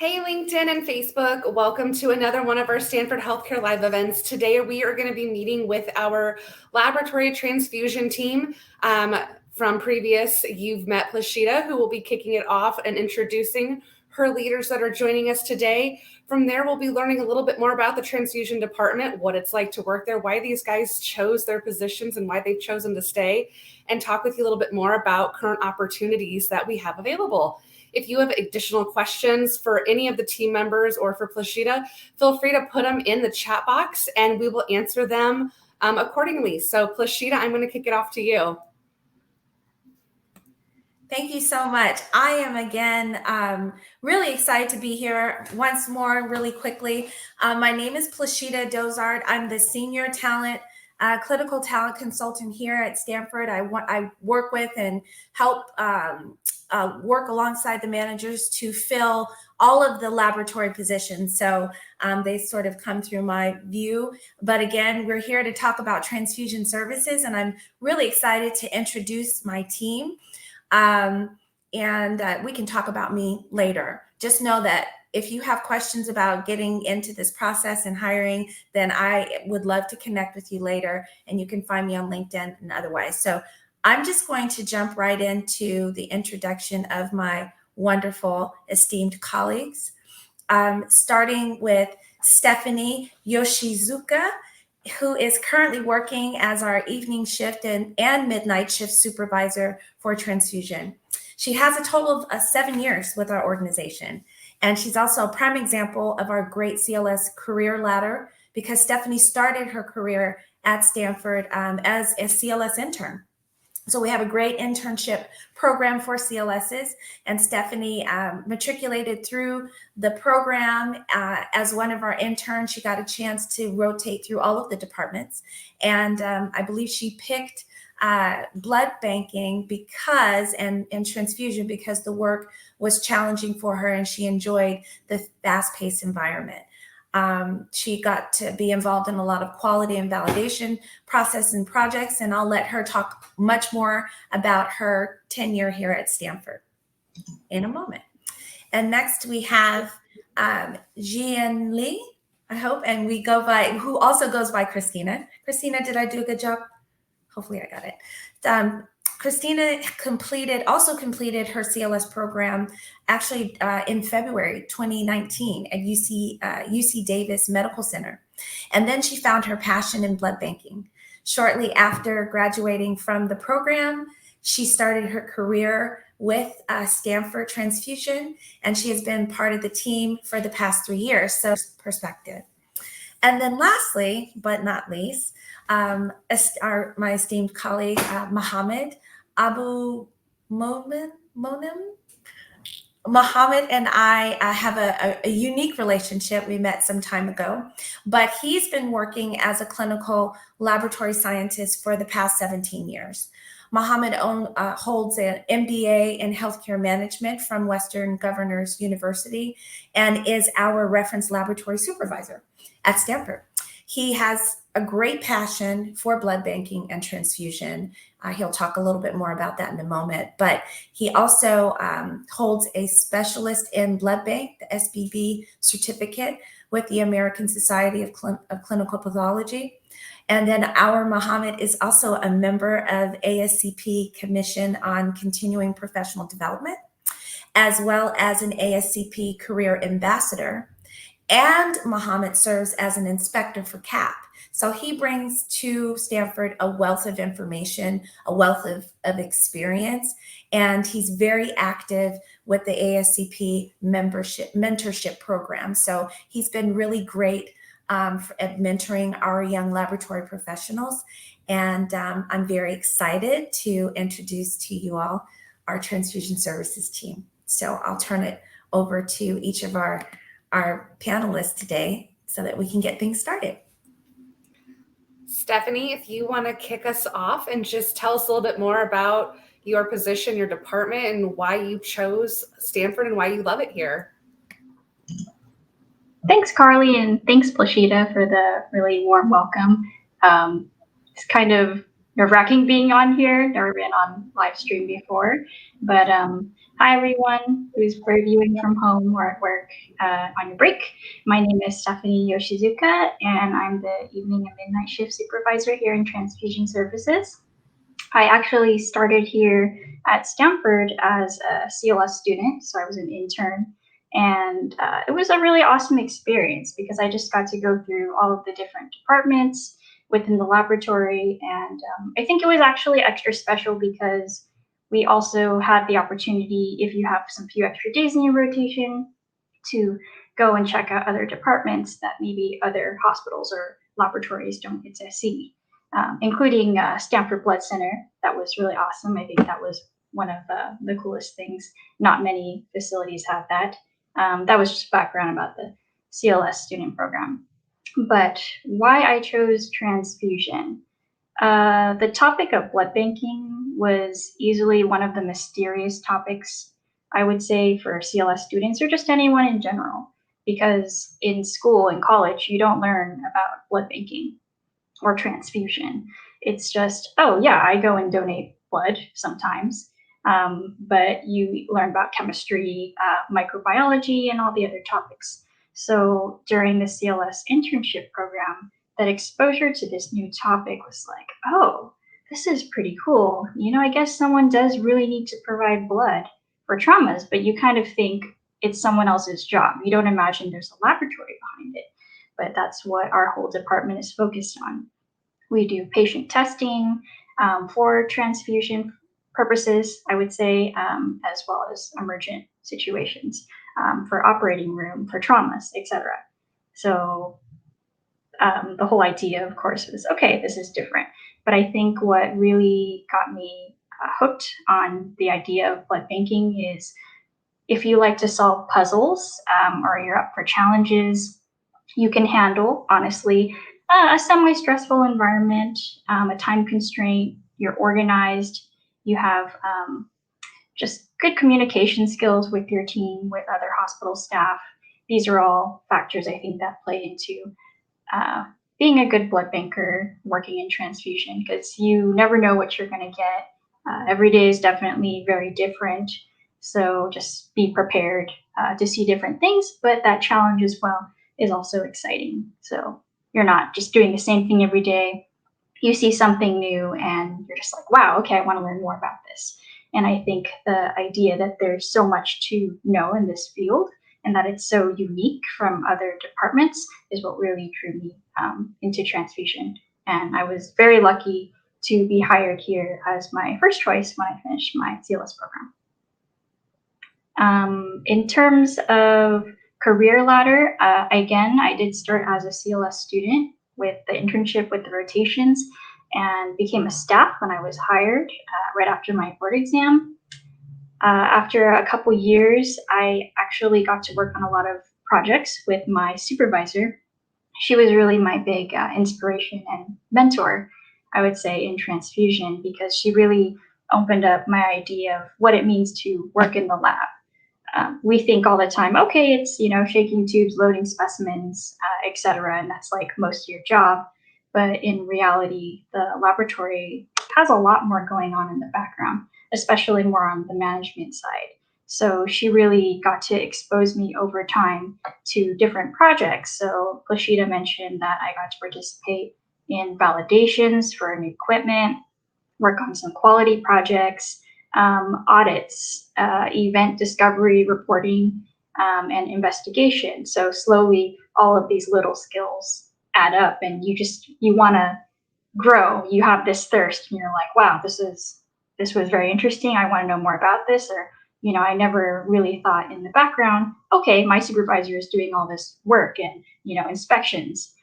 Hey, LinkedIn and Facebook, welcome to another one of our Stanford Healthcare Live events. Today, we are going to be meeting with our laboratory transfusion team. From previous, you've met Plashita, who will be kicking it off and introducing her leaders that are joining us today. From there, we'll be learning a little bit more about the transfusion department, what it's like to work there, why these guys chose their positions and why they've chosen to stay, and talk with you a little bit more about current opportunities that we have available. If you have additional questions for any of the team members or for Plashita, feel free to put them in the chat box and we will answer them accordingly. So Plashita, I'm going to kick it off to you. Thank you so much. I am again really excited to be here once more really quickly. My name is Plashita Dozard. I'm the Senior Clinical Talent Consultant here at Stanford. I work with and help work alongside the managers to fill all of the laboratory positions. So they sort of come through my view. But again, we're here to talk about transfusion services, and I'm really excited to introduce my team. And we can talk about me later. Just know that if you have questions about getting into this process and hiring, then I would love to connect with you later, and you can find me on LinkedIn and otherwise. So I'm just going to jump right into the introduction of my wonderful, esteemed colleagues, starting with Stefanie Yoshizuka, who is currently working as our evening shift and midnight shift supervisor for transfusion. She has a total of 7 years with our organization. And she's also a prime example of our great CLS career ladder, because Stefanie started her career at Stanford as a CLS intern. So we have a great internship program for CLSs, and Stefanie matriculated through the program as one of our interns. She got a chance to rotate through all of the departments, and I believe she picked blood banking and transfusion because the work was challenging for her and she enjoyed the fast-paced environment. She got to be involved in a lot of quality and validation process and projects, and I'll let her talk much more about her tenure here at Stanford in a moment. And next we have Jieun Lee, I hope, and who also goes by Christina. Christina, did I do a good job? Hopefully I got it. Christina also completed her CLS program actually in February 2019 at UC Davis Medical Center. And then she found her passion in blood banking. Shortly after graduating from the program, she started her career with Stanford Transfusion, and she has been part of the team for the past 3 years, so perspective. And then lastly, but not least, my esteemed colleague, Mohamed Abdelmonem. Mohamed and I have a unique relationship. We met some time ago, but he's been working as a clinical laboratory scientist for the past 17 years. Mohamed holds an MBA in healthcare management from Western Governors University and is our reference laboratory supervisor at Stanford. He has a great passion for blood banking and transfusion. He'll talk a little bit more about that in a moment, but he also holds a specialist in blood bank, the SBB certificate with the American Society of Clinical Pathology. And then our Mohamed is also a member of ASCP Commission on Continuing Professional Development, as well as an ASCP Career Ambassador. And Mohamed serves as an inspector for CAP. So he brings to Stanford a wealth of information, a wealth of experience, and he's very active with the ASCP mentorship program. So he's been really great at mentoring our young laboratory professionals. And I'm very excited to introduce to you all our transfusion services team. So I'll turn it over to each of our panelists today so that we can get things started. Stefanie, if you want to kick us off and just tell us a little bit more about your position, your department, and why you chose Stanford and why you love it here. Thanks, Carly, and thanks, Plashita, for the really warm welcome. It's kind of nerve-wracking being on here. Never been on live stream before, but hi everyone who's reviewing from home or at work on your break. My name is Stefanie Yoshizuka, and I'm the evening and midnight shift supervisor here in Transfusion Services. I actually started here at Stanford as a CLS student, so I was an intern, and it was a really awesome experience because I just got to go through all of the different departments within the laboratory, and I think it was actually extra special because we also had the opportunity, if you have some few extra days in your rotation, to go and check out other departments that maybe other hospitals or laboratories don't get to see. Including Stanford Blood Center. That was really awesome. I think that was one of the coolest things. Not many facilities have that. That was just background about the CLS student program. But why I chose transfusion. The topic of blood banking was easily one of the mysterious topics, I would say, for CLS students or just anyone in general, because in school and college, you don't learn about blood banking or transfusion. It's just, oh yeah, I go and donate blood sometimes, but you learn about chemistry, microbiology, and all the other topics. So during the CLS internship program, that exposure to this new topic was like, oh, this is pretty cool. You know, I guess someone does really need to provide blood for traumas, but you kind of think it's someone else's job. You don't imagine there's a laboratory behind it. But that's what our whole department is focused on. We do patient testing for transfusion purposes, I would say, as well as emergent situations for operating room, for traumas, etc. So the whole idea, of course, was, okay, this is different. But I think what really got me hooked on the idea of blood banking is if you like to solve puzzles or you're up for challenges, you can handle, honestly, a semi-stressful environment, a time constraint, you're organized, you have just good communication skills with your team, with other hospital staff. These are all factors I think that play into being a good blood banker working in transfusion, because you never know what you're going to get. Every day is definitely very different. So just be prepared to see different things, but that challenge as well is also exciting. So you're not just doing the same thing every day. You see something new and you're just like, wow, okay, I want to learn more about this. And I think the idea that there's so much to know in this field and that it's so unique from other departments is what really drew me into transfusion. And I was very lucky to be hired here as my first choice when I finished my CLS program. In terms of career ladder, again, I did start as a CLS student with the internship with the rotations and became a staff when I was hired right after my board exam. After a couple years, I actually got to work on a lot of projects with my supervisor. She was really my big inspiration and mentor, I would say, in transfusion, because she really opened up my idea of what it means to work in the lab. We think all the time, okay, it's, shaking tubes, loading specimens, etc., and that's like most of your job. But in reality, the laboratory has a lot more going on in the background, especially more on the management side. So she really got to expose me over time to different projects. So Plashita mentioned that I got to participate in validations for new equipment, work on some quality projects, audits, event discovery, reporting, and investigation. So slowly, all of these little skills add up, and you want to grow. You have this thirst, and you're like, wow, this was very interesting. I want to know more about this. Or I never really thought in the background, okay, my supervisor is doing all this work and inspections.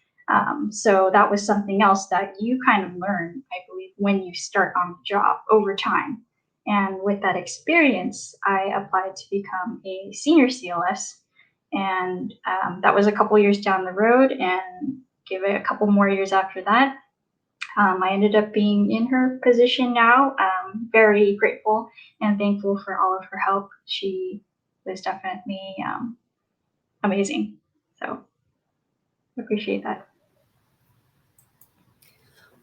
So that was something else that you kind of learn, I believe, when you start on the job over time. And with that experience, I applied to become a senior CLS. And that was a couple years down the road, and give it a couple more years after that. I ended up being in her position now. Very grateful and thankful for all of her help. She was definitely amazing. So appreciate that.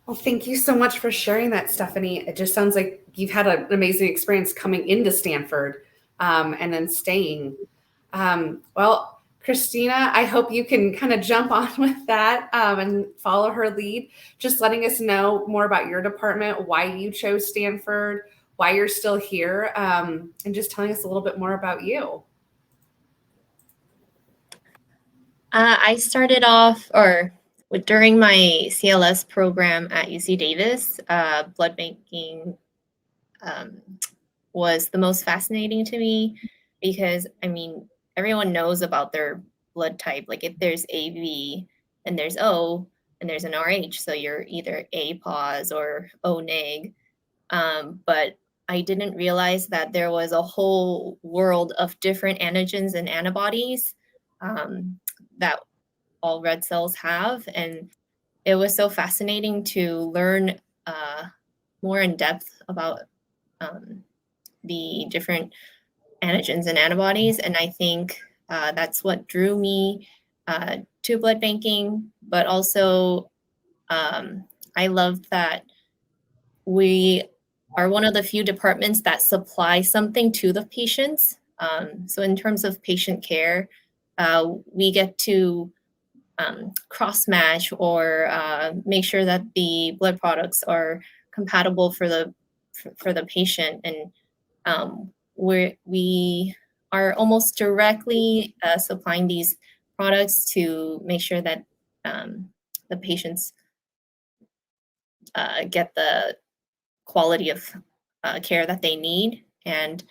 Well, thank you so much for sharing that, Stefanie. It just sounds like you've had an amazing experience coming into Stanford and then staying. Well, Christina, I hope you can kind of jump on with that and follow her lead, just letting us know more about your department, why you chose Stanford, why you're still here, and just telling us a little bit more about you. I started off, during my CLS program at UC Davis, blood banking was the most fascinating to me because, I mean, everyone knows about their blood type. Like if there's AB and there's O and there's an RH, so you're either A pos or O neg. But I didn't realize that there was a whole world of different antigens and antibodies that all red cells have. And it was so fascinating to learn more in depth about the different antigens and antibodies. And I think that's what drew me to blood banking. But also, I love that we are one of the few departments that supply something to the patients. So in terms of patient care, we get to cross-match or make sure that the blood products are compatible for the patient. And we are almost directly supplying these products to make sure that the patients get the quality of care that they need. And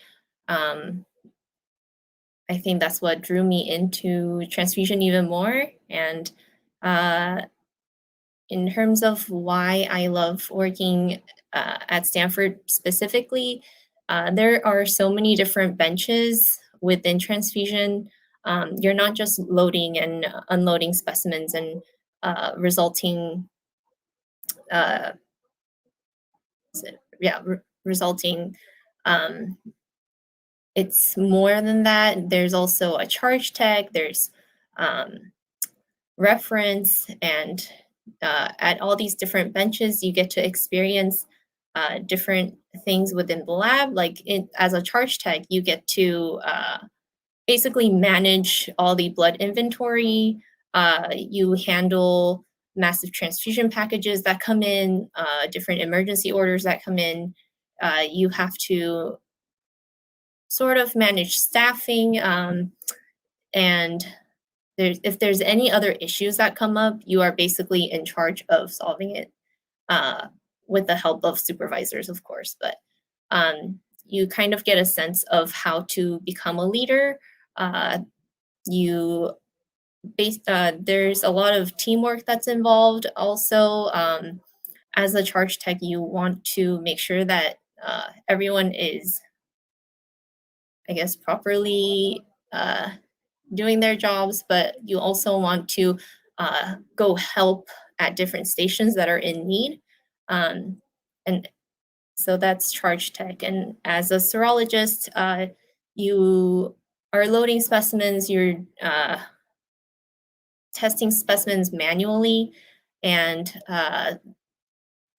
I think that's what drew me into transfusion even more. And in terms of why I love working at Stanford specifically, there are so many different benches within transfusion. You're not just loading and unloading specimens and resulting it's more than that. There's also a charge tech, there's reference, and at all these different benches, you get to experience different things within the lab. Like as a charge tech, you get to basically manage all the blood inventory. You handle massive transfusion packages that come in, different emergency orders that come in. You have to sort of manage staffing, and if there's any other issues that come up, you are basically in charge of solving it with the help of supervisors, of course. But you kind of get a sense of how to become a leader. There's a lot of teamwork that's involved. Also, as a charge tech, you want to make sure that everyone is, I guess, properly doing their jobs, but you also want to go help at different stations that are in need. And so that's charge tech. And as a serologist, you are loading specimens, you're testing specimens manually. And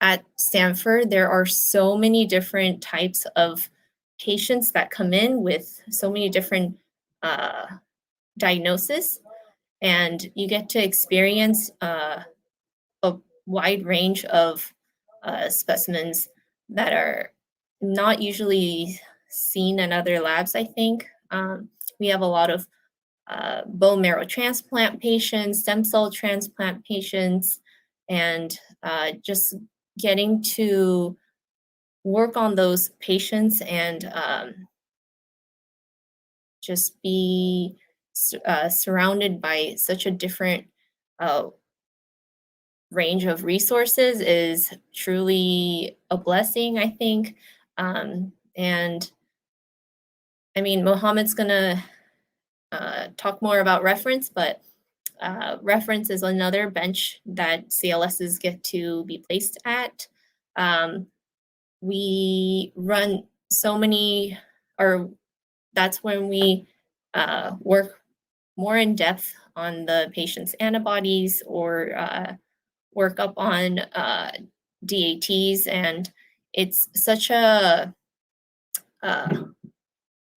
at Stanford, there are so many different types of patients that come in with so many different diagnosis, and you get to experience a wide range of specimens that are not usually seen in other labs, I think. We have a lot of bone marrow transplant patients, stem cell transplant patients, and just getting to work on those patients and just be surrounded by such a different range of resources is truly a blessing, I think. And I mean, Mohamed's gonna talk more about reference, but reference is another bench that CLSs get to be placed at. We run so many, or that's when we work more in depth on the patient's antibodies or work up on DATs, and it's such a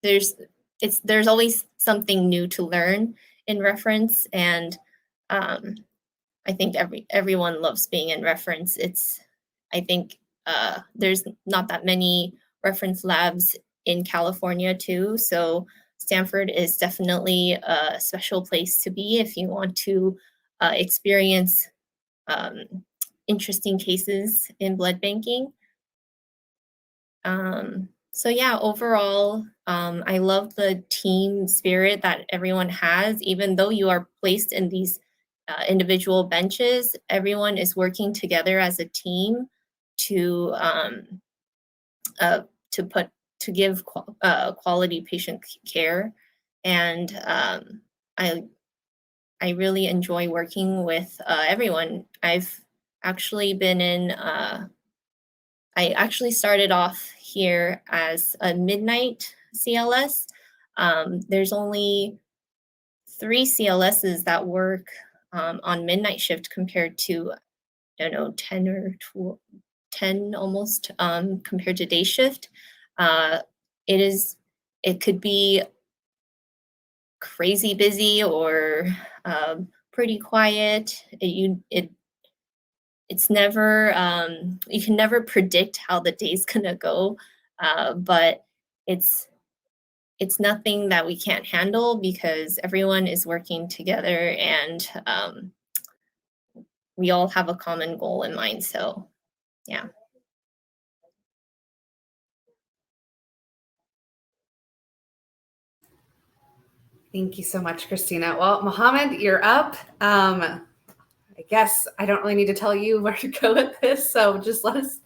there's always something new to learn in reference, and I think everyone loves being in reference. I think there's not that many reference labs in California too, so Stanford is definitely a special place to be if you want to experience interesting cases in blood banking. So yeah, overall, I love the team spirit that everyone has. Even though you are placed in these individual benches, everyone is working together as a team to give quality patient care, and I really enjoy working with everyone. I've actually been in. I actually started off here as a midnight CLS. There's only 3 CLSs that work on midnight shift compared to, I don't know, 10 or 12, 10 almost compared to day shift. It could be crazy busy or pretty quiet. It's never, you can never predict how the day's gonna go, but it's nothing that we can't handle because everyone is working together, and we all have a common goal in mind. So yeah. Thank you so much, Christina. Well, Mohamed, you're up. I guess I don't really need to tell you where to go with this. So just let us,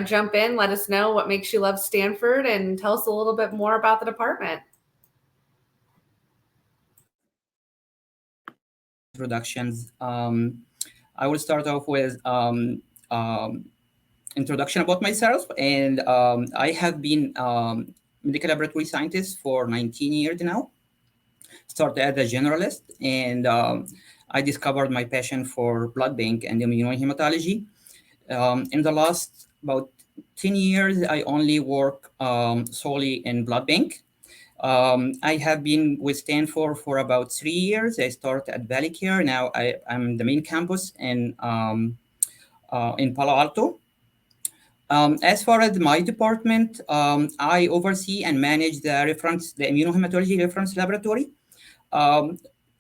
jump in. Let us know what makes you love Stanford and tell us a little bit more about the department. Introductions. I will start off with introduction about myself. And I have been medical laboratory scientist for 19 years now. Started as a generalist, and I discovered my passion for blood bank and immunohematology. In the last about 10 years, I only work solely in blood bank. I have been with Stanford for about 3 years. I started at Valley Care. Now I'm the main campus in Palo Alto. As far as my department, I oversee and manage the immunohematology reference laboratory.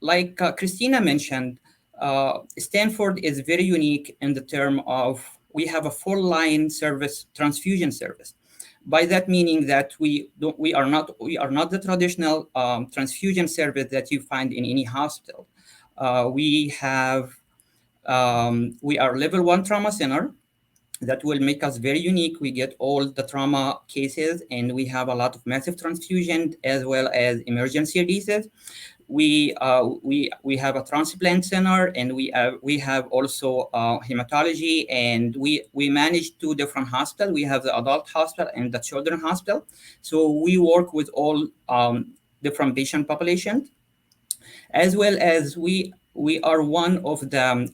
Like Christina mentioned, Stanford is very unique in the term of we have a full line service, transfusion service. By that meaning that we are not the traditional transfusion service that you find in any hospital. We are level 1 trauma center. That will make us very unique. We get all the trauma cases, and we have a lot of massive transfusion as well as emergency releases. We have a transplant center, and we have also hematology, and we manage 2 different hospitals. We have the adult hospital and the children hospital. So we work with all different patient populations, as well as we are one of the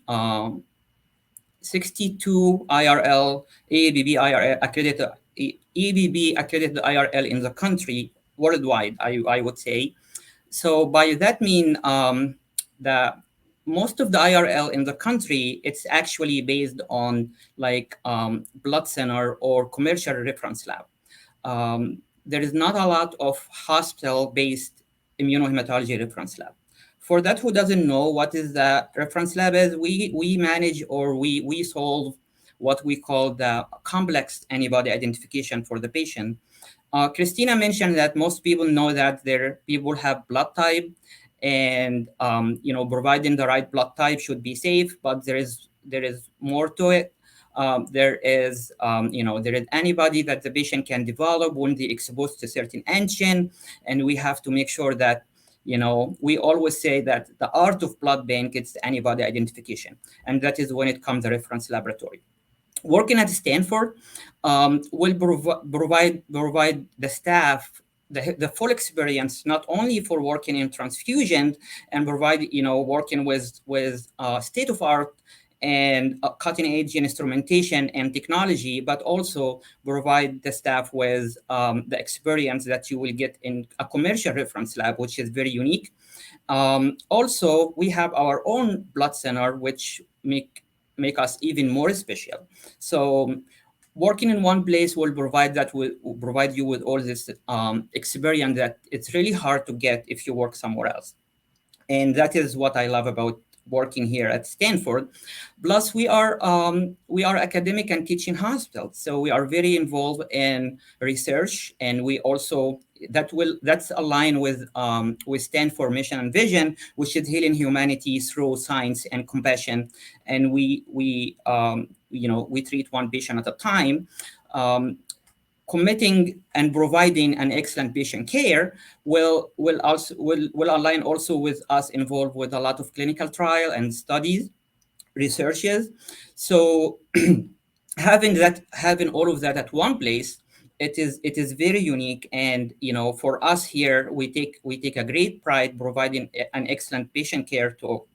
62 IRL, EBB IRL accredited, EBB accredited IRL in the country, worldwide, I would say. So by that mean, the most of the IRL in the country, it's actually based on like blood center or commercial reference lab. There is not a lot of hospital-based immunohematology reference lab. For that who doesn't know what is the reference lab is, we manage or we solve what we call the complex antibody identification for the patient. Christina mentioned that most people know that their people have blood type, and providing the right blood type should be safe, but there is more to it. There is antibody that the patient can develop when they exposed to certain antigen, and we have to make sure that we always say that the art of blood bank, it's the antibody identification, and that is when it comes to the reference laboratory. Working at Stanford will provide the staff the full experience, not only for working in transfusion and working with state-of-art and cutting edge instrumentation and technology, but also provide the staff with the experience that you will get in a commercial reference lab, which is very unique. Also, we have our own blood center, which make us even more special. So working in one place will provide you with all this experience that it's really hard to get if you work somewhere else. And that is what I love about working here at Stanford. Plus, we are academic and teaching hospitals, so we are very involved in research, and we also that's aligned with Stanford mission and vision, which is healing humanity through science and compassion. And we treat one patient at a time. Committing and providing an excellent patient care will align also with us involved with a lot of clinical trial and studies, researches. So having all of that at one place, it is very unique. And for us here, we take a great pride providing an excellent patient care to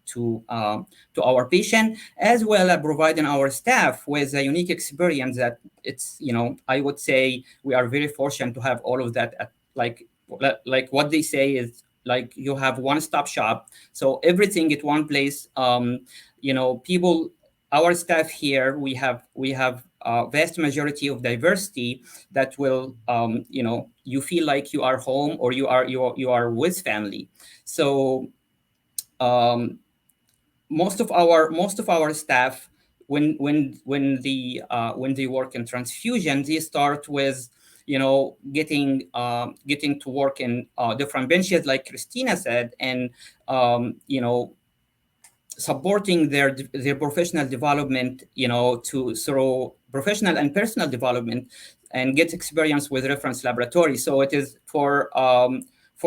our patient, as well as providing our staff with a unique experience that it's I would say we are very fortunate to have all of that at like what they say is like you have one-stop shop, so everything at one place. People, our staff here, we have a vast majority of diversity that will you feel like you are home, or you are with family. So most of our staff, when they work in transfusion, they start with getting to work in different benches, like Christina said, and supporting their professional development, through professional and personal development, and get experience with reference laboratory. So it is for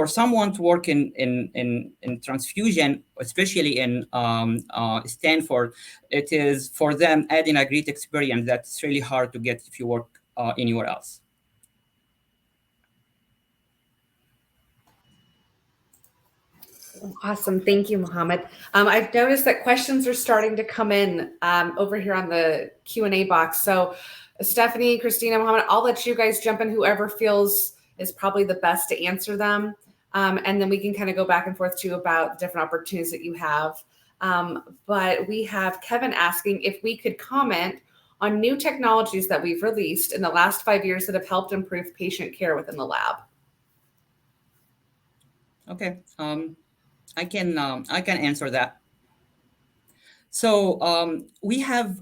someone to work in transfusion, especially in Stanford, it is for them adding a great experience that's really hard to get if you work anywhere else. Awesome. Thank you, Mohamed. I've noticed that questions are starting to come in over here on the Q&A box. So Stefanie, Christina, Mohamed, I'll let you guys jump in, whoever feels is probably the best to answer them. And then we can kind of go back and forth too about different opportunities that you have. But we have Kevin asking if we could comment on new technologies that we've released in the last 5 years that have helped improve patient care within the lab. Okay. I can answer that. So we have,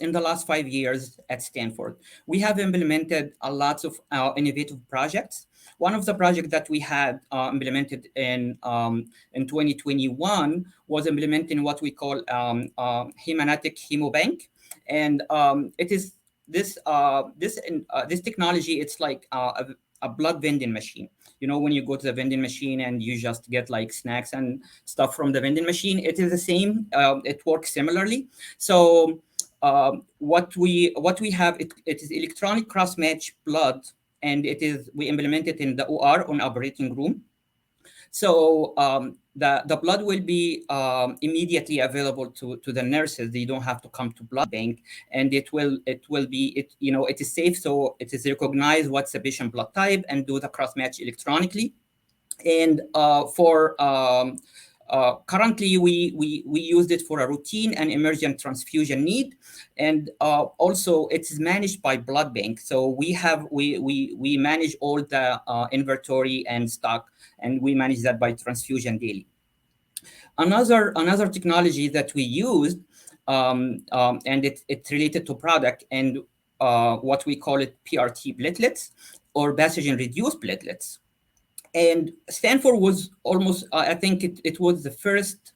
in the last 5 years at Stanford, we have implemented a lot of innovative projects. One of the projects that we had implemented in 2021 was implementing what we call hemanatic hemobank, and it is this technology. It's like a blood vending machine. When you go to the vending machine and you just get like snacks and stuff from the vending machine, it is the same. It works similarly. So what we have, it is electronic cross-match blood, and we implement it in the OR, on operating room. So the blood will be immediately available to the nurses. They don't have to come to blood bank, and it is safe. So it is recognized what's the patient blood type and do the cross match electronically. And currently we used it for a routine and emergent transfusion need, and also it's managed by blood bank. So we manage all the inventory and stock, and we manage that by Transfusion Daily. Another technology that we used, and it's related to product, and what we call it PRT platelets, or pathogen reduced platelets. And Stanford was almost, I think it was the first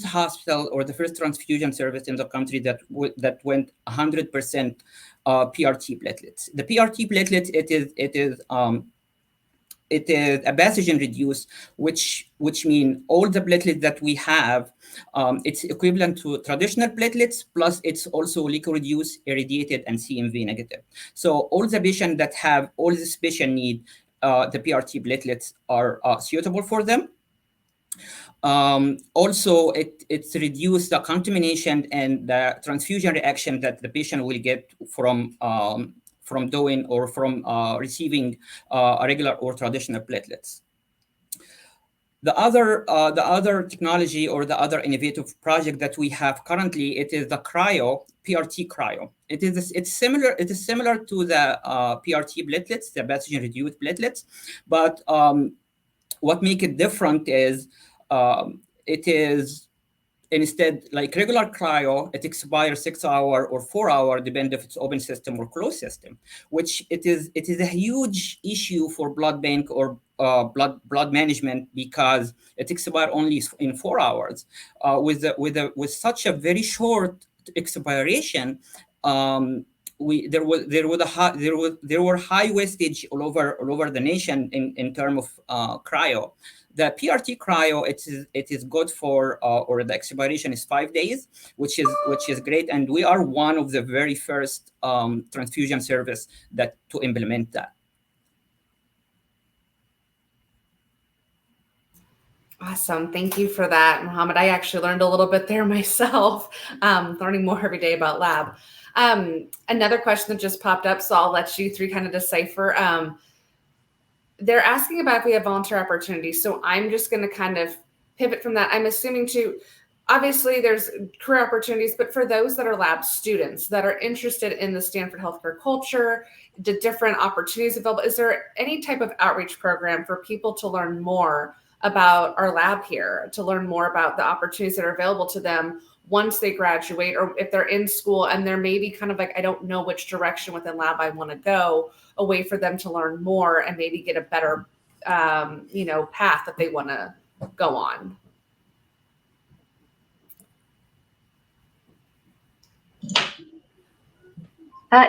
hospital or the first transfusion service in the country that went 100% PRT platelets. The PRT platelets, it is a pathogen reduced, which means all the platelets that we have, it's equivalent to traditional platelets, plus it's also liquid reduced, irradiated, and CMV negative. So all the patients that have all the special need, the PRT platelets are suitable for them. Also, it's reduced the contamination and the transfusion reaction that the patient will get from doing or from receiving a regular or traditional platelets. The other technology or the other innovative project that we have currently, it is the PRT cryo. It's similar to the PRT platelets, the pathogen reduced platelets, but what make it different is it is instead like regular cryo, it expires 6 hours or 4 hours, depending if it's open system or closed system, which it is a huge issue for blood bank or blood management because it expires only in 4 hours. With such a very short expiration, there were high wastage all over the nation in terms of cryo. The PRT cryo, it is good for or the expiration is 5 days, which is great, and we are one of the very first transfusion service that to implement that. Awesome. Thank you for that, Mohamed. I actually learned a little bit there myself, learning more every day about lab. Another question that just popped up, so I'll let you three kind of decipher. They're asking about if we have volunteer opportunities. So I'm just going to kind of pivot from that. I'm assuming obviously there's career opportunities, but for those that are lab students that are interested in the Stanford healthcare culture, the different opportunities available, is there any type of outreach program for people to learn more about our lab here, to learn more about the opportunities that are available to them once they graduate, or if they're in school and they're maybe kind of like, I don't know which direction within lab I want to go, a way for them to learn more and maybe get a better, path that they want to go on?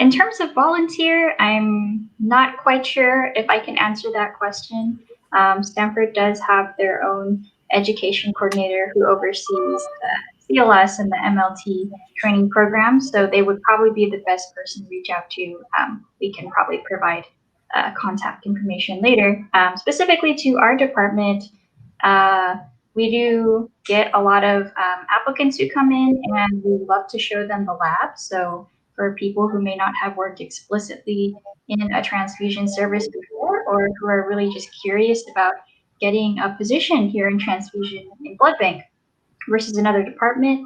In terms of volunteer, I'm not quite sure if I can answer that question. Stanford does have their own education coordinator who oversees the CLS and the MLT training program, so they would probably be the best person to reach out to. We can probably provide contact information later. Specifically to our department, we do get a lot of applicants who come in, and we love to show them the lab. So for people who may not have worked explicitly in a transfusion service before, or who are really just curious about getting a position here in transfusion in blood bank versus another department,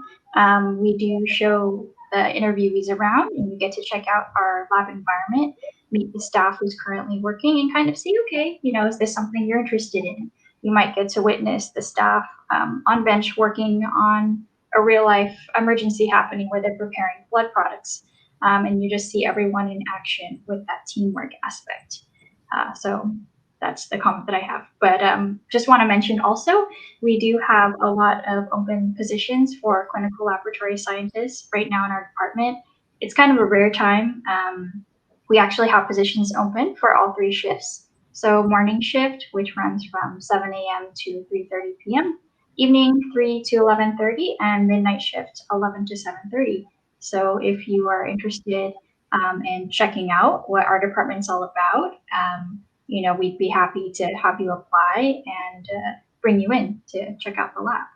we do show the interviewees around, and you get to check out our lab environment, meet the staff who's currently working, and kind of see, okay, is this something you're interested in? You might get to witness the staff on bench working on a real life emergency happening where they're preparing blood products. And you just see everyone in action with that teamwork aspect. So that's the comment that I have. But just want to mention also, we do have a lot of open positions for clinical laboratory scientists right now in our department. It's kind of a rare time. We actually have positions open for all 3 shifts. So morning shift, which runs from 7 a.m. to 3:30 p.m., evening 3 to 11:30, and midnight shift 11 to 7:30. So if you are interested in checking out what our department is all about, we'd be happy to have you apply and bring you in to check out the lab.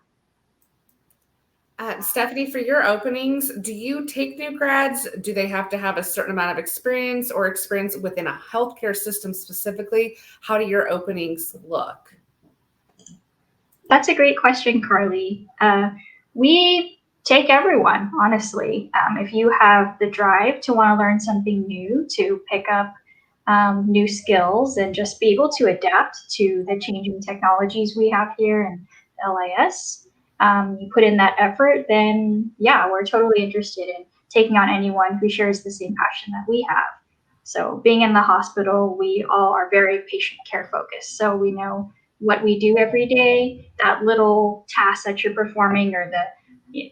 Stefanie, for your openings, do you take new grads? Do they have to have a certain amount of experience or experience within a healthcare system specifically? How do your openings look? That's a great question, Carly. We take everyone, honestly. If you have the drive to want to learn something new, to pick up new skills and just be able to adapt to the changing technologies we have here in LIS, you put in that effort, then yeah, we're totally interested in taking on anyone who shares the same passion that we have. So being in the hospital, we all are very patient care focused. So we know what we do every day, that little task that you're performing or the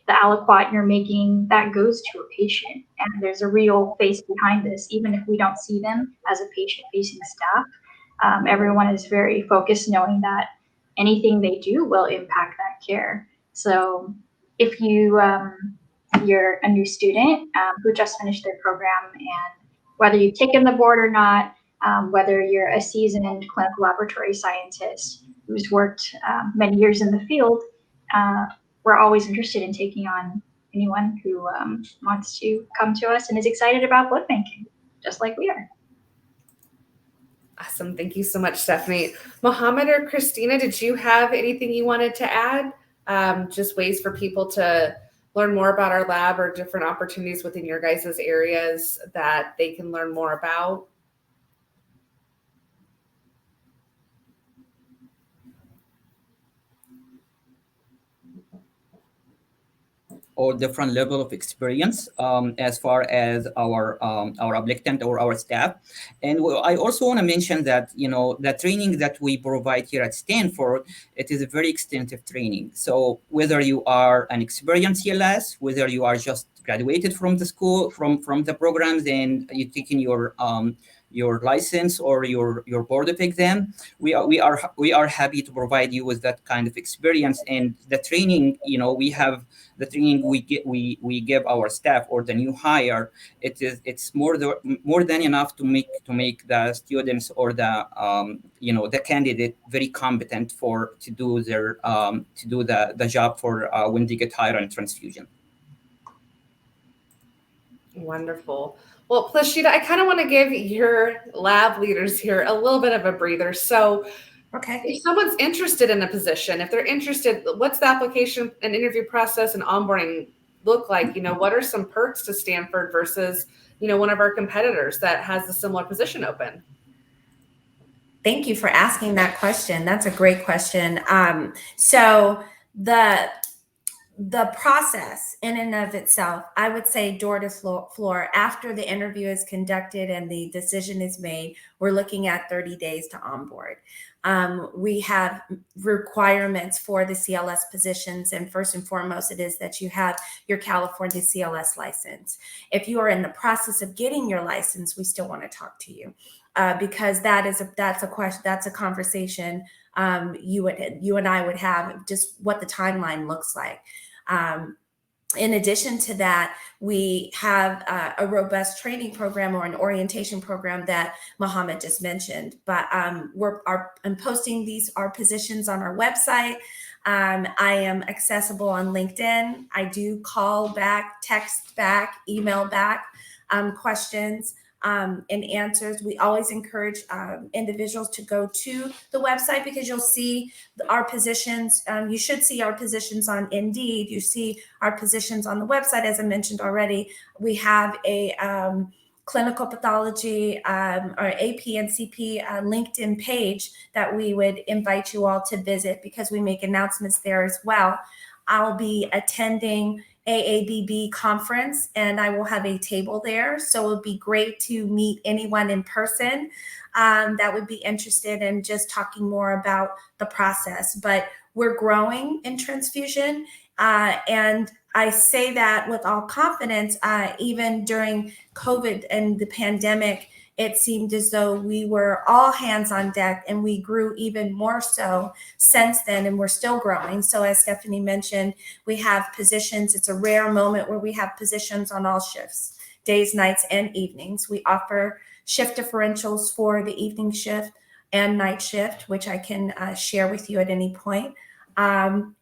aliquot you're making, that goes to a patient. And there's a real face behind this, even if we don't see them as a patient-facing staff. Everyone is very focused knowing that anything they do will impact that care. So if you're a new student who just finished their program, and whether you've taken the board or not, whether you're a seasoned clinical laboratory scientist who's worked many years in the field, we're always interested in taking on anyone who wants to come to us and is excited about blood banking, just like we are. Awesome. Thank you so much, Stephanie. Mohamed or Christina, did you have anything you wanted to add? Just ways for people to learn more about our lab or different opportunities within your guys' areas that they can learn more about? Or different level of experience as far as our applicant or our staff. And I also want to mention that, you know, the training that we provide here at Stanford, it is a very extensive training. So whether you are an experienced CLS, whether you are just graduated from the school, from the programs, and you're taking your license or your board of exam, we are happy to provide you with that kind of experience. And the training, you know, we have the training we give our staff or the new hire. It's more than enough to make the students or the the candidate very competent to do the job for when they get hired on transfusion. Wonderful. Well, Plashita, I kind of want to give your lab leaders here a little bit of a breather. So Okay. if someone's interested in a position, if they're interested, what's the application and interview process and onboarding look like? You know, what are some perks to Stanford versus, you know, one of our competitors that has a similar position open? Thank you for asking that question. That's a great question. So the process in and of itself, I would say door to floor, after the interview is conducted and the decision is made, we're looking at 30 days to onboard. We have requirements for the CLS positions, and first and foremost, it is that you have your California CLS license. If you are in the process of getting your license, we still want to talk to you because that's a conversation you and I would have, just what the timeline looks like. In addition to that, we have a robust training program or an orientation program that Mohamed just mentioned. But I'm posting our positions on our website. I am accessible on LinkedIn. I do call back, text back, email back questions and answers. We always encourage individuals to go to the website because you'll see our positions. You should see our positions on Indeed. You see our positions on the website. As I mentioned already, we have a clinical pathology or AP and CP LinkedIn page that we would invite you all to visit because we make announcements there as well. I'll be attending AABB conference and I will have a table there. So it would be great to meet anyone in person that would be interested in just talking more about the process. But we're growing in transfusion and I say that with all confidence. Even during COVID and the pandemic, it seemed as though we were all hands on deck and we grew even more so since then, and we're still growing. So as Stephanie mentioned, we have positions. It's a rare moment where we have positions on all shifts, days, nights, and evenings. We offer shift differentials for the evening shift and night shift, which I can share with you at any point. And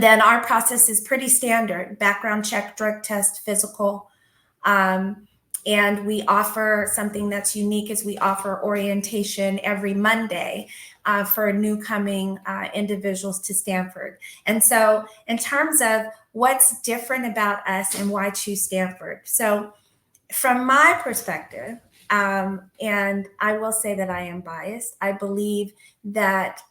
then our process is pretty standard: background check, drug test, physical. And we offer something that's unique is we offer orientation every Monday for new coming individuals to Stanford. And so in terms of what's different about us and why choose Stanford. So from my perspective, and I will say that I am biased, I believe that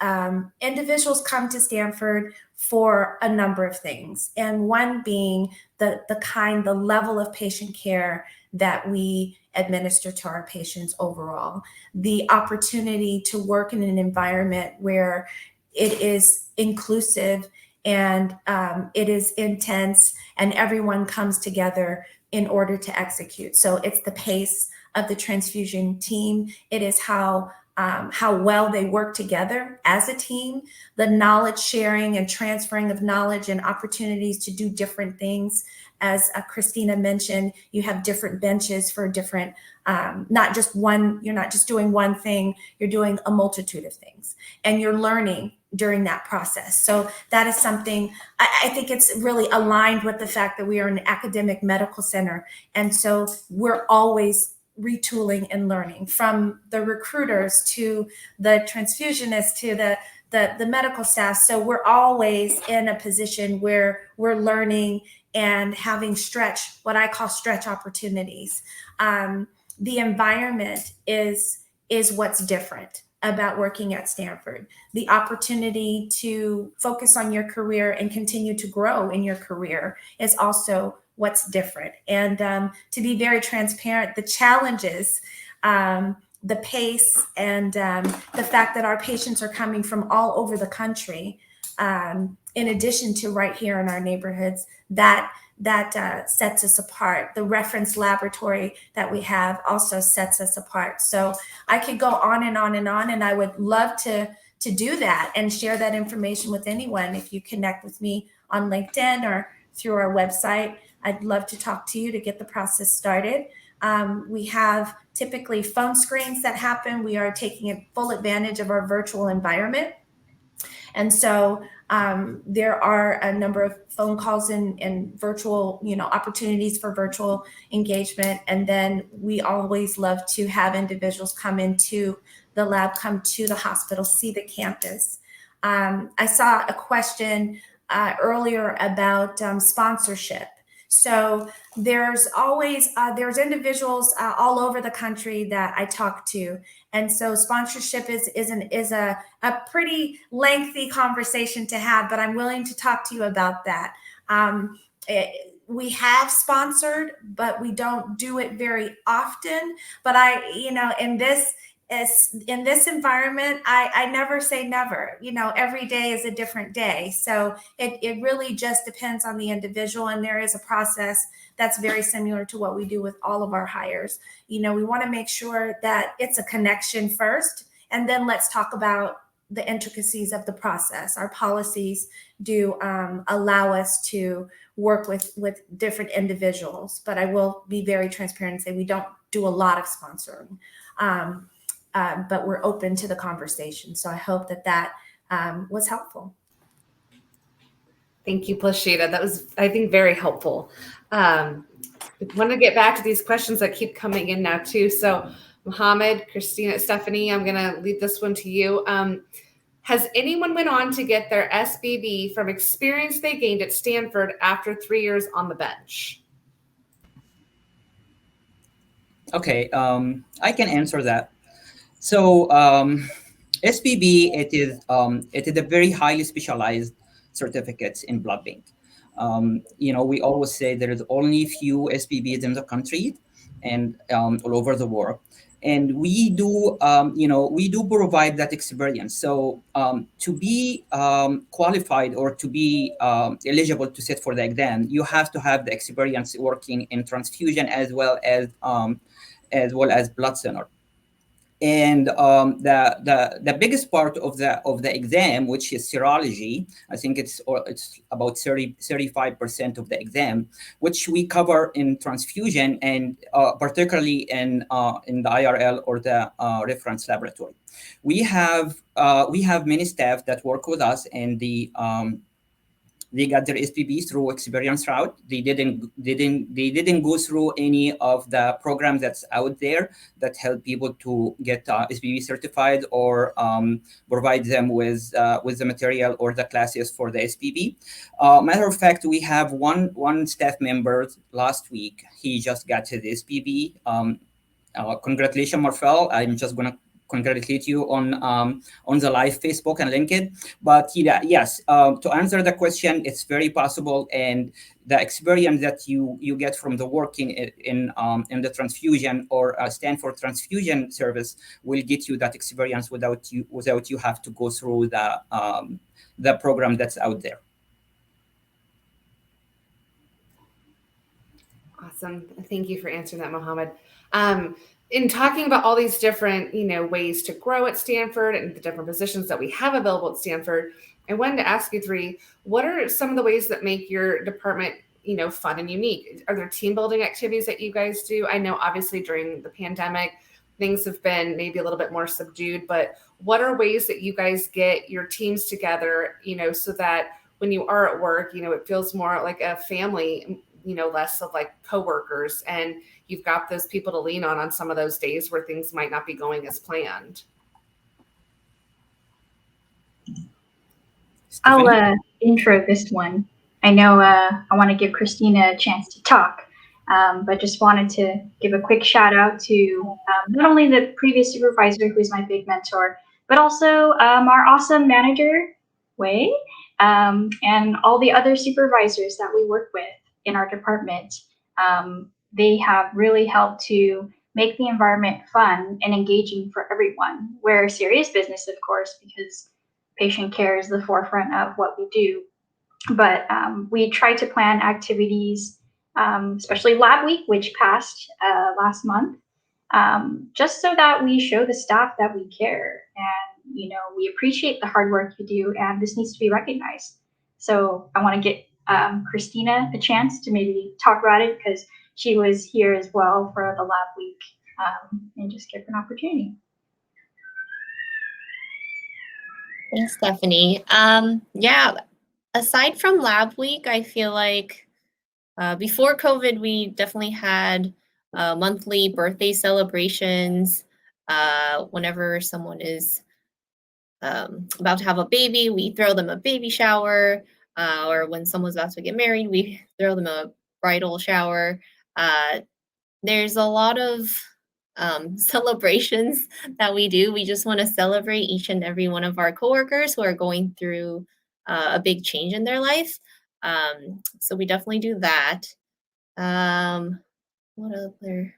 individuals come to Stanford for a number of things. And one being the level of patient care that we administer to our patients overall, the opportunity to work in an environment where it is inclusive and it is intense and everyone comes together in order to execute. So it's the pace of the transfusion team. It is how well they work together as a team, the knowledge sharing and transferring of knowledge and opportunities to do different things. As Christina mentioned, you have different benches for different, not just one, you're not just doing one thing, you're doing a multitude of things. And you're learning during that process. So that is something I think it's really aligned with the fact that we are an academic medical center. And so we're always retooling and learning, from the recruiters to the transfusionists to the medical staff. So we're always in a position where we're learning and having what I call stretch opportunities. The environment is what's different about working at Stanford. The opportunity to focus on your career and continue to grow in your career is also what's different. And to be very transparent, the challenges, the pace, and the fact that our patients are coming from all over the country, in addition to right here in our neighborhoods, that sets us apart. The reference laboratory that we have also sets us apart. So I could go on and on and on, and I would love to do that and share that information with anyone. If you connect with me on LinkedIn or through our website, I'd love to talk to you to get the process started. We have typically phone screens that happen. We are taking full advantage of our virtual environment. And so there are a number of phone calls and virtual, opportunities for virtual engagement. And then we always love to have individuals come into the lab, come to the hospital, see the campus. I saw a question earlier about sponsorship. So there's always there's individuals all over the country that I talk to, and so sponsorship is a pretty lengthy conversation to have. But I'm willing to talk to you about that. We have sponsored, but we don't do it very often. But in this environment, I never say never. Every day is a different day. So it really just depends on the individual. And there is a process that's very similar to what we do with all of our hires. We want to make sure that it's a connection first, and then let's talk about the intricacies of the process. Our policies do allow us to work with different individuals, but I will be very transparent and say we don't do a lot of sponsoring. But we're open to the conversation. So I hope that was helpful. Thank you, Plashita. That was, I think, very helpful. I want to get back to these questions that keep coming in now too. So Mohamed, Christina, Stefanie, I'm going to leave this one to you. Has anyone went on to get their SBB from experience they gained at Stanford after 3 years on the bench? Okay, I can answer that. So SBB, it is a very highly specialized certificate in blood bank. We always say there is only few SBBs in the country and all over the world, and we do provide that experience. So to be qualified or to be eligible to sit for the exam, you have to have the experience working in transfusion as well as blood center. And the biggest part of the exam, which is serology, I think it's about 35% of the exam, which we cover in transfusion and particularly in the IRL or the reference laboratory. We have many staff that work with us, and they got their SPB through experience route. They didn't go through any of the programs that's out there that help people to get SPB certified or provide them with the material or the classes for the SPB. Matter of fact, we have one staff member last week. He just got his SPB. Congratulations, Marfel. I'm just gonna congratulate you on the live Facebook and LinkedIn. But yes, to answer the question, it's very possible, and the experience that you get from the working in the transfusion or Stanford transfusion service will get you that experience without you have to go through the program that's out there. Awesome. Thank you for answering that, Mohamed. In talking about all these different, ways to grow at Stanford and the different positions that we have available at Stanford, I wanted to ask you three, what are some of the ways that make your department, fun and unique? Are there team building activities that you guys do? I know obviously during the pandemic, things have been maybe a little bit more subdued, but what are ways that you guys get your teams together, so that when you are at work, it feels more like a family, less of like coworkers, and you've got those people to lean on some of those days where things might not be going as planned? I'll intro this one. I know I want to give Christina a chance to talk, but just wanted to give a quick shout out to not only the previous supervisor, who is my big mentor, but also our awesome manager, Wei, and all the other supervisors that we work with in our department. They have really helped to make the environment fun and engaging for everyone. We're serious business, of course, because patient care is the forefront of what we do. But we try to plan activities, especially Lab Week, which passed last month, just so that we show the staff that we care and we appreciate the hard work you do, and this needs to be recognized. So I want to get Christina a chance to maybe talk about it, because she was here as well for the Lab Week, and just give her an opportunity. Thanks, Stephanie. Yeah, aside from Lab Week, I feel like before COVID, we definitely had monthly birthday celebrations. Whenever someone is about to have a baby, we throw them a baby shower. Or when someone's about to get married, we throw them a bridal shower. There's a lot of celebrations that we do. We just want to celebrate each and every one of our coworkers who are going through a big change in their life. So we definitely do that. What other?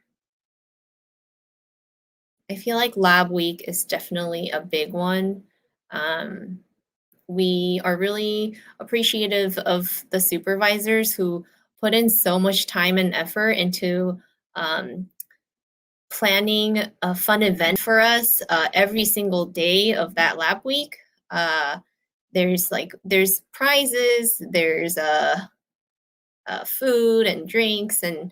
I feel like Lab Week is definitely a big one. We are really appreciative of the supervisors who put in so much time and effort into planning a fun event for us every single day of that Lab Week. There's prizes, there's food and drinks, and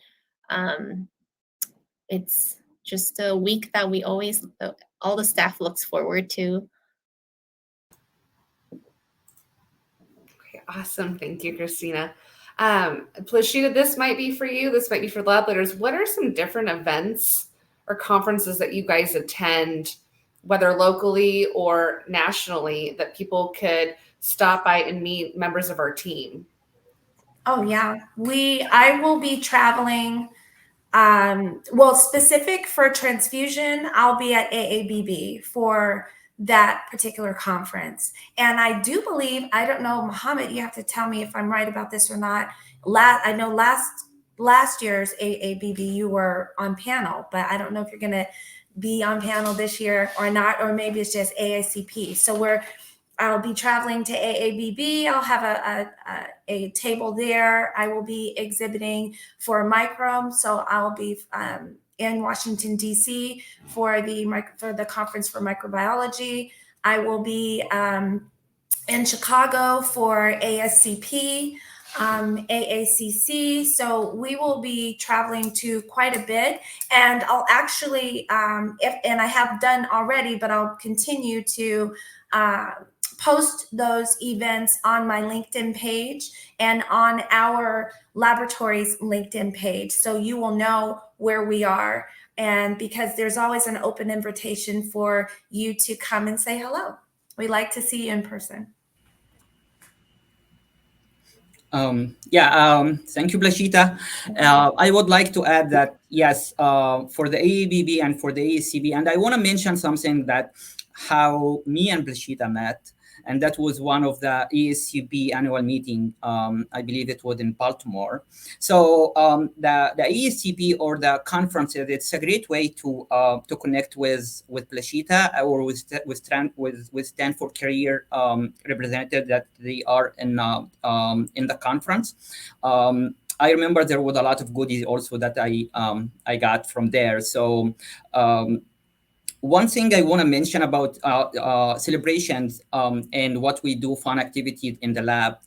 it's just a week that we always, all the staff looks forward to. Okay, awesome. Thank you, Christina. Plashita, this might be for you. This might be for lab leaders. What are some different events or conferences that you guys attend, whether locally or nationally, that people could stop by and meet members of our team? Oh yeah, I will be traveling. Specific for transfusion, I'll be at AABB for that particular conference. And I do believe, I don't know, Mohamed, you have to tell me if I'm right about this or not. I know last year's AABB you were on panel, but I don't know if you're going to be on panel this year or not, or maybe it's just AICP. So I'll be traveling to AABB. I'll have a table there. I will be exhibiting for Microme. So I'll be in Washington, D.C. for the conference for microbiology. I will be in Chicago for ASCP, AACC. So we will be traveling to quite a bit. And I'll actually, and I have done already, but I'll continue to post those events on my LinkedIn page and on our laboratory's LinkedIn page. So you will know where we are. And because there's always an open invitation for you to come and say hello. We like to see you in person. Thank you, Plashita. I would like to add that, yes, for the AABB and for the AACB, and I want to mention something that how me and Plashita met, and that was one of the ASCP annual meeting. I believe it was in Baltimore. So the ASCP or the conferences, it's a great way to connect with Plashita or with Stanford career representative that they are in the conference. I remember there was a lot of goodies also that I got from there. So. One thing I want to mention about celebrations and what we do, fun activities in the lab,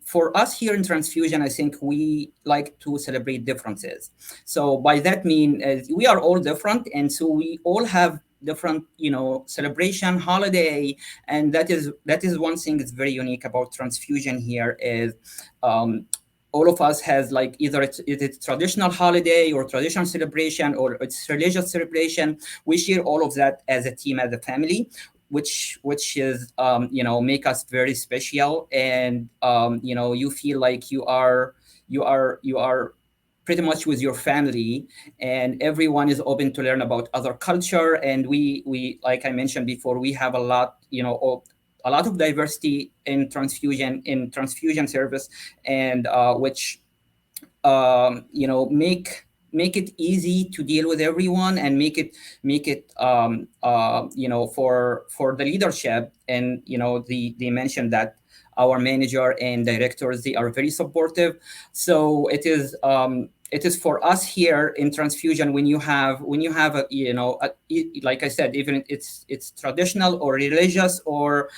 for us here in transfusion, I think we like to celebrate differences. So by that mean, we are all different, and so we all have different, celebration, holiday, and that is one thing that's very unique about transfusion here is. All of us has like either it's traditional holiday or traditional celebration or it's religious celebration. We share all of that as a team, as a family, which is make us very special, and you feel like you are pretty much with your family, and everyone is open to learn about other culture. And we like I mentioned before, we have a lot of diversity in transfusion service, and which make it easy to deal with everyone, and make it for the leadership. And they mentioned that our manager and directors, they are very supportive. So it is for us here in transfusion, when you have like I said, even it's traditional or religious or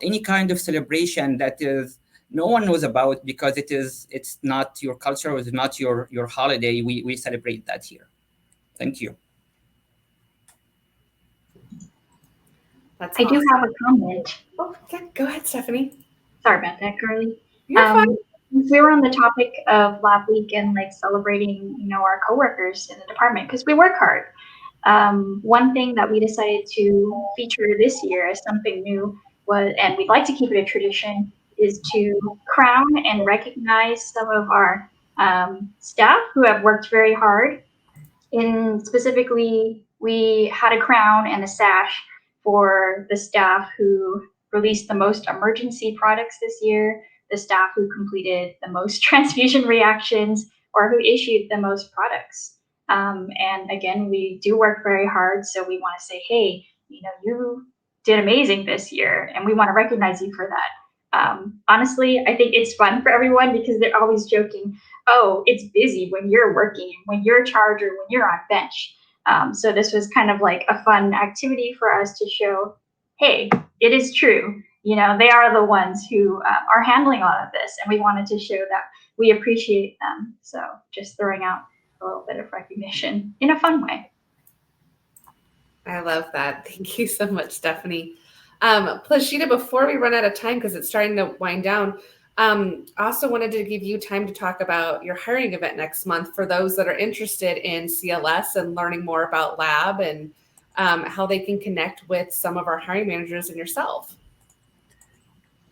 any kind of celebration that is no one knows about, because it's not your culture, or it's not your holiday. We celebrate that here. Thank you. That's I do awesome. have a comment. Oh, yeah, go ahead, Stefanie. Sorry about that, Carly. You're fine. Since we were on the topic of Lab Week and like celebrating, our coworkers in the department, because we work hard. One thing that we decided to feature this year as something new was, and we'd like to keep it a tradition, is to crown and recognize some of our staff who have worked very hard. Specifically, we had a crown and a sash for the staff who released the most emergency products this year, the staff who completed the most transfusion reactions, or who issued the most products. And again, we do work very hard, so we want to say, hey, you did amazing this year, and we want to recognize you for that. Honestly, I think it's fun for everyone because they're always joking, oh, it's busy when you're working, when you're a charge, or when you're on bench. So this was kind of like a fun activity for us to show, hey, it is true. They are the ones who are handling all of this, and we wanted to show that we appreciate them. So just throwing out a little bit of recognition in a fun way. I love that. Thank you so much, Stefanie. Plashita, before we run out of time, because it's starting to wind down, also wanted to give you time to talk about your hiring event next month for those that are interested in CLS and learning more about lab, and how they can connect with some of our hiring managers and yourself.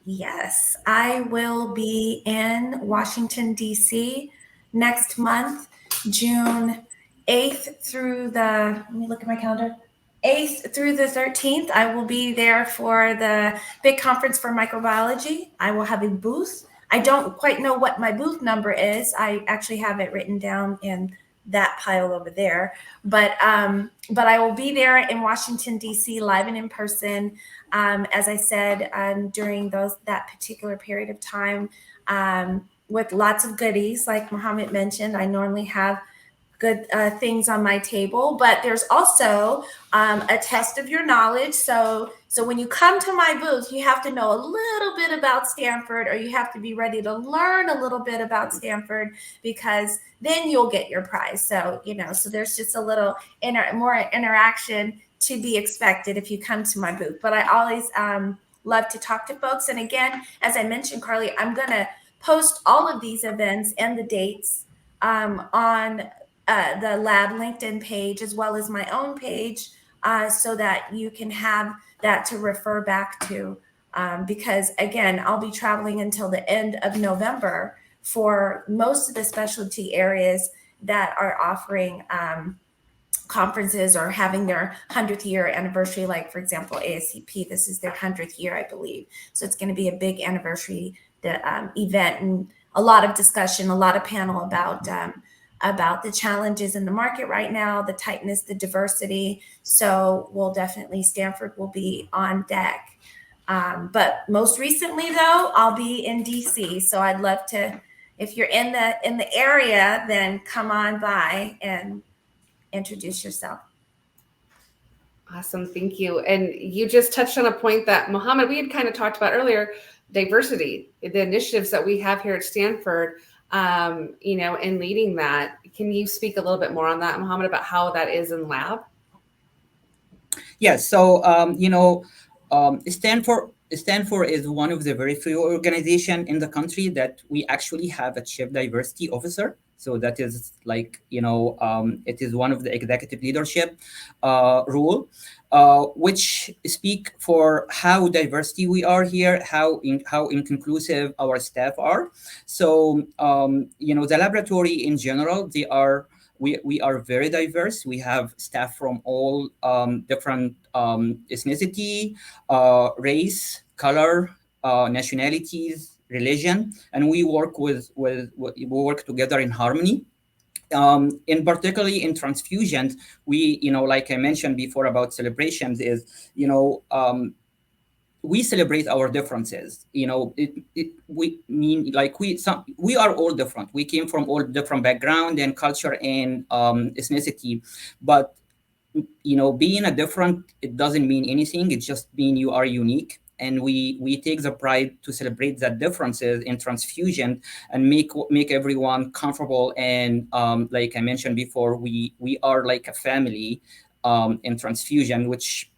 Yes, I will be in Washington, D.C. next month, June 8th through let me look at my calendar, 8th through the 13th. I will be there for the big conference for microbiology. I will have a booth. I don't quite know what my booth number is. I actually have it written down in that pile over there, but I will be there in Washington, D.C. live and in person. As I said, during that particular period of time, with lots of goodies, like Mohamed mentioned. I normally have good things on my table, but there's also a test of your knowledge. So when you come to my booth, you have to know a little bit about Stanford, or you have to be ready to learn a little bit about Stanford, because then you'll get your prize. So, so there's just a little more interaction to be expected if you come to my booth. But I always love to talk to folks. And again, as I mentioned, Carly, I'm going to post all of these events and the dates on the lab LinkedIn page, as well as my own page, so that you can have that to refer back to. Because again, I'll be traveling until the end of November for most of the specialty areas that are offering conferences or having their 100th year anniversary. Like, for example, ASCP, this is their 100th year, I believe. So it's going to be a big anniversary event, and a lot of discussion, a lot of panel about the challenges in the market right now, the tightness, the diversity. So Stanford will be on deck. But most recently, though, I'll be in DC. So I'd love to, if you're in the area, then come on by and introduce yourself. Awesome. Thank you. And you just touched on a point that, Mohamed, we had kind of talked about earlier. diversity, the initiatives that we have here at Stanford, and leading that. Can you speak a little bit more on that, Mohamed, about how that is in lab? Yes. So, Stanford is one of the very few organizations in the country that we actually have a chief diversity officer. So that is like, it is one of the executive leadership rule, which speak for how diversity we are here, how inclusive our staff are. So, the laboratory in general, we are very diverse. We have staff from all different ethnicity, race, color, nationalities, religion, and we work we work together in harmony. In particularly in transfusions, we, like I mentioned before about celebrations, is we celebrate our differences. We mean like we are all different. We came from all different background and culture and ethnicity, but being a different, it doesn't mean anything. It just mean you are unique. And we take the pride to celebrate that differences in transfusion and make everyone comfortable. And like I mentioned before, we are like a family in transfusion, which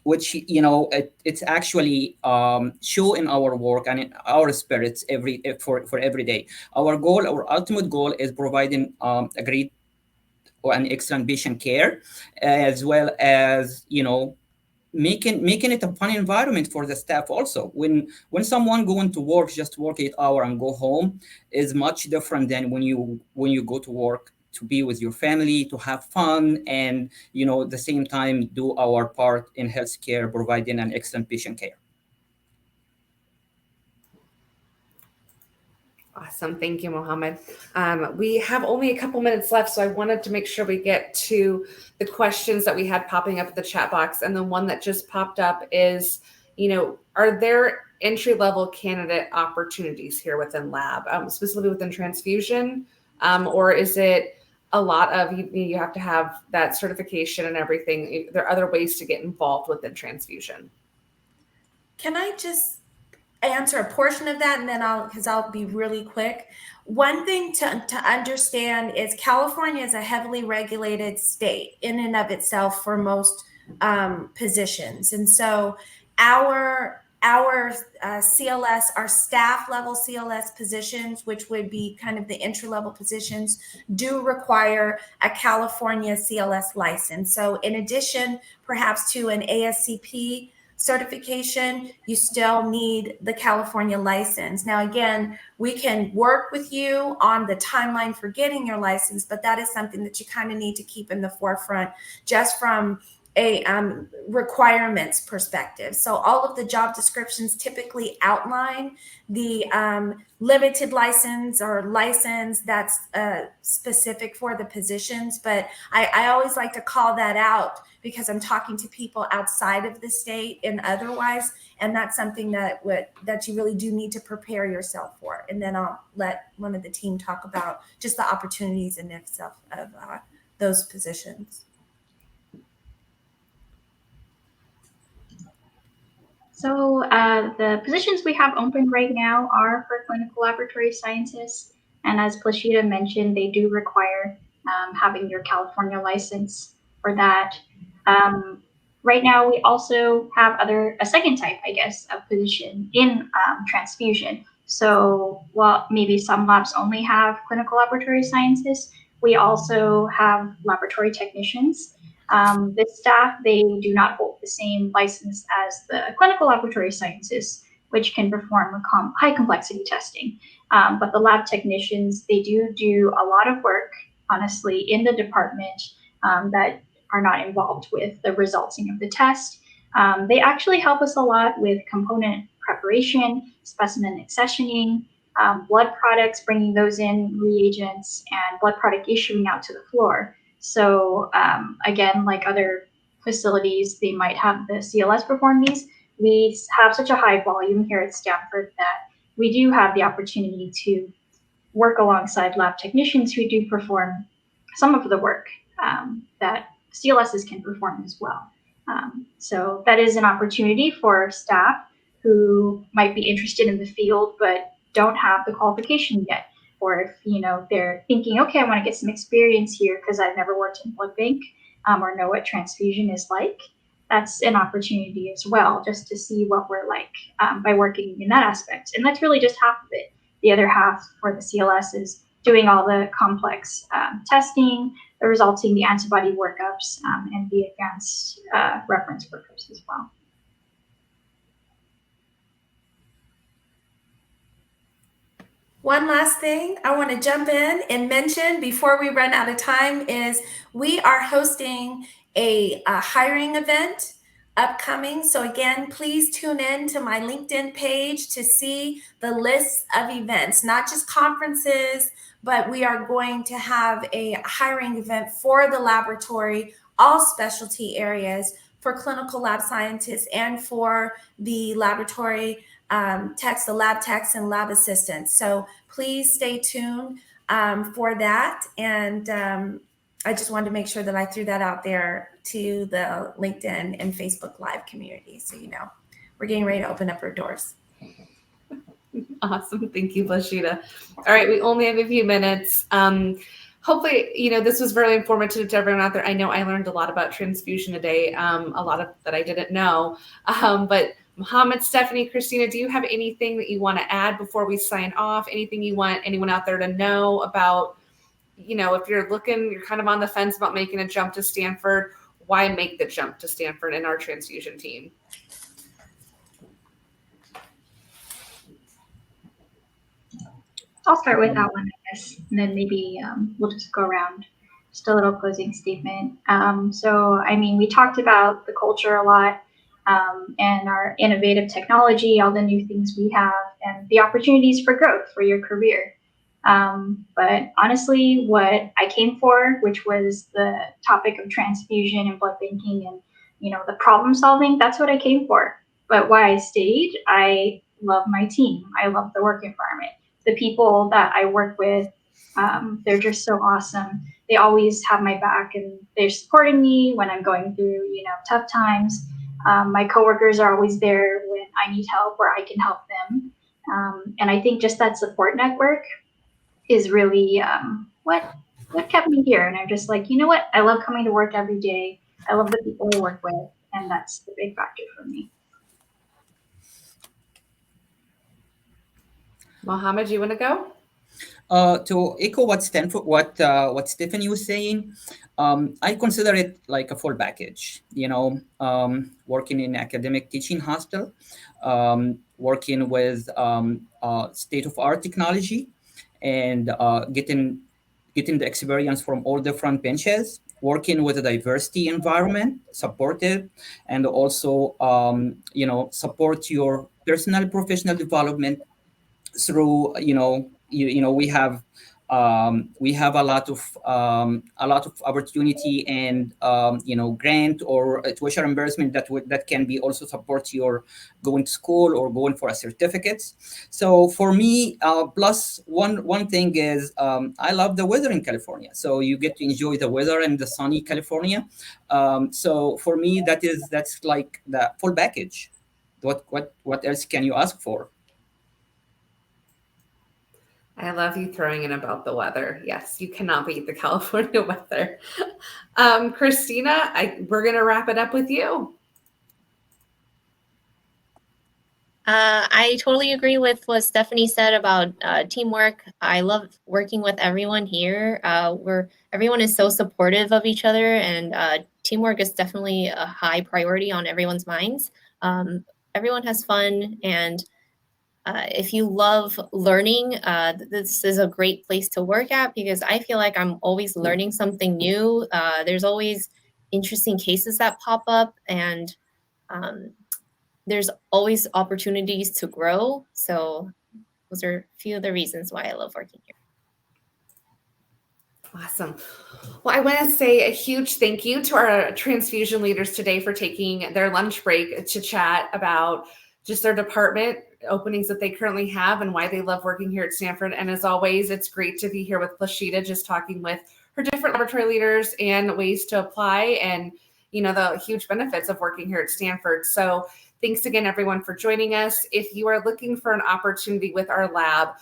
it's actually show in our work and in our spirits for every day. Our ultimate goal is providing a great or an excellent patient care, as well as making it a fun environment for the staff also. When someone going to work, just work 8 hours and go home, is much different than when you go to work to be with your family, to have fun, and at the same time do our part in healthcare, providing an excellent patient care. Awesome. Thank you, Mohamed. We have only a couple minutes left, so I wanted to make sure we get to the questions that we had popping up at the chat box. And the one that just popped up is, are there entry-level candidate opportunities here within lab, specifically within transfusion? Or is it a lot of, you have to have that certification and everything? There are other ways to get involved within transfusion. Can I just answer a portion of that, and then I'll be really quick. One thing to understand is California is a heavily regulated state in and of itself for most positions. And so our CLS, our staff level CLS positions, which would be kind of the entry level positions, do require a California CLS license. So in addition, perhaps to an ASCP certification, you still need the California license. Now, again, we can work with you on the timeline for getting your license, but that is something that you kind of need to keep in the forefront just from a requirements perspective. So all of the job descriptions typically outline the limited license or license that's specific for the positions. But I always like to call that out because I'm talking to people outside of the state and otherwise, and that's something that you really do need to prepare yourself for. And then I'll let one of the team talk about just the opportunities in itself of those positions. So the positions we have open right now are for clinical laboratory scientists. And as Plashita mentioned, they do require having your California license for that. Right now, we also have a second type, I guess, of position in transfusion. So while maybe some labs only have clinical laboratory scientists, we also have laboratory technicians. The staff, they do not hold the same license as the clinical laboratory scientists, which can perform high complexity testing. But the lab technicians, they do a lot of work, honestly, in the department that are not involved with the resulting of the test. They actually help us a lot with component preparation, specimen accessioning, blood products, bringing those in, reagents, and blood product issuing out to the floor. So again, like other facilities, they might have the CLS perform these. We have such a high volume here at Stanford that we do have the opportunity to work alongside lab technicians who do perform some of the work that CLSs can perform as well. So that is an opportunity for staff who might be interested in the field but don't have the qualification yet. Or if, they're thinking, okay, I want to get some experience here because I've never worked in blood bank or know what transfusion is like. That's an opportunity as well, just to see what we're like by working in that aspect. And that's really just half of it. The other half for the CLS is doing all the complex testing, the resulting the antibody workups, and the advanced reference workups as well. One last thing I want to jump in and mention before we run out of time is we are hosting a hiring event upcoming. So again, please tune in to my LinkedIn page to see the list of events, not just conferences, but we are going to have a hiring event for the laboratory, all specialty areas for clinical lab scientists and for the laboratory techs, the lab techs and lab assistants. So please stay tuned for that. And I just wanted to make sure that I threw that out there to the LinkedIn and Facebook Live community. So, we're getting ready to open up our doors. Awesome. Thank you, Plashita. All right. We only have a few minutes. Hopefully, this was really informative to everyone out there. I know I learned a lot about transfusion today, a lot of that I didn't know. But Mohamed, Stefanie, Christina, do you have anything that you want to add before we sign off? Anything you want anyone out there to know about, if you're kind of on the fence about making a jump to Stanford, why make the jump to Stanford in our transfusion team? I'll start with that one, I guess, and then maybe we'll just go around. Just a little closing statement. We talked about the culture a lot and our innovative technology, all the new things we have, and the opportunities for growth for your career. But honestly, what I came for, which was the topic of transfusion and blood banking and, the problem solving, that's what I came for. But why I stayed, I love my team. I love the work environment. The people that I work with, they're just so awesome. They always have my back and they're supporting me when I'm going through, tough times. My coworkers are always there when I need help or I can help them. And I think just that support network is really what kept me here. And I'm just like, you know what? I love coming to work every day. I love the people I work with. And that's the big factor for me. Mohamed, you want to go? To echo what Stefanie was saying, I consider it like a full package. Working in academic teaching hospital, working with state-of-art technology, and getting the experience from all different benches. Working with a diversity environment, supportive, and also support your personal professional development through we have a lot of opportunity and grant or tuition reimbursement that can be also support your going to school or going for a certificates. So for me, plus one thing is I love the weather in California, so you get to enjoy the weather in the sunny California. So for me, that's like the full package. What else can you ask for? I love you throwing in about the weather. Yes, you cannot beat the California weather. Christina, we're going to wrap it up with you. I totally agree with what Stefanie said about teamwork. I love working with everyone here. Everyone is so supportive of each other, and teamwork is definitely a high priority on everyone's minds. Everyone has fun, and if you love learning, this is a great place to work at, because I feel like I'm always learning something new. There's always interesting cases that pop up, and there's always opportunities to grow. So those are a few of the reasons why I love working here. Awesome. Well, I want to say a huge thank you to our transfusion leaders today for taking their lunch break to chat about just their department openings that they currently have and why they love working here at Stanford. And as always, it's great to be here with Plashita, just talking with her different laboratory leaders and ways to apply and, the huge benefits of working here at Stanford. So thanks again, everyone, for joining us. If you are looking for an opportunity with our lab,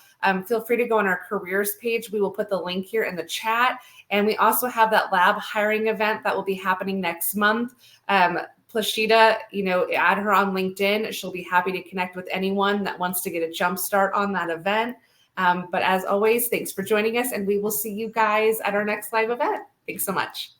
feel free to go on our careers page. We will put the link here in the chat. And we also have that lab hiring event that will be happening next month. Plashida, add her on LinkedIn. She'll be happy to connect with anyone that wants to get a jump start on that event. But as always, thanks for joining us, and we will see you guys at our next live event. Thanks so much.